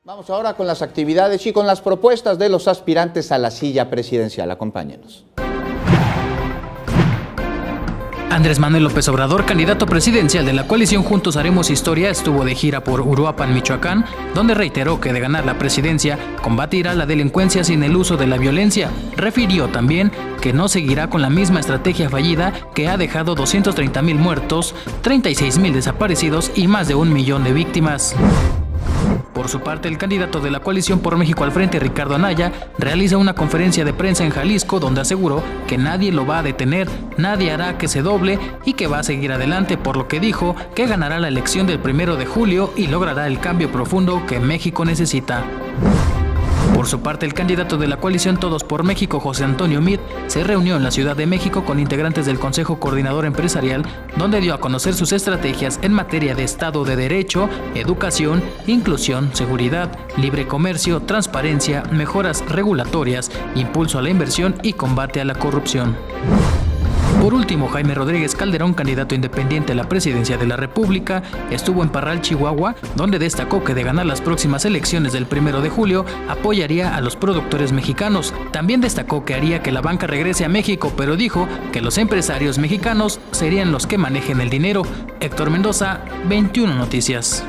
Vamos ahora con las actividades y con las propuestas de los aspirantes a la silla presidencial. Acompáñenos. Andrés Manuel López Obrador, candidato presidencial de la coalición Juntos Haremos Historia, estuvo de gira por Uruapan, Michoacán, donde reiteró que de ganar la presidencia, combatirá la delincuencia sin el uso de la violencia. Refirió también que no seguirá con la misma estrategia fallida que ha dejado 230,000 muertos, 36,000 desaparecidos y más de 1 millón de víctimas. Por su parte, el candidato de la coalición por México al frente, Ricardo Anaya, realiza una conferencia de prensa en Jalisco donde aseguró que nadie lo va a detener, nadie hará que se doble y que va a seguir adelante, por lo que dijo que ganará la elección del 1 de julio y logrará el cambio profundo que México necesita. Por su parte, el candidato de la coalición Todos por México, José Antonio Meade, se reunió en la Ciudad de México con integrantes del Consejo Coordinador Empresarial, donde dio a conocer sus estrategias en materia de Estado de Derecho, educación, inclusión, seguridad, libre comercio, transparencia, mejoras regulatorias, impulso a la inversión y combate a la corrupción. Por último, Jaime Rodríguez Calderón, candidato independiente a la presidencia de la República, estuvo en Parral, Chihuahua, donde destacó que de ganar las próximas elecciones del 1 de julio, apoyaría a los productores mexicanos. También destacó que haría que la banca regrese a México, pero dijo que los empresarios mexicanos serían los que manejen el dinero. Héctor Mendoza, 21 Noticias.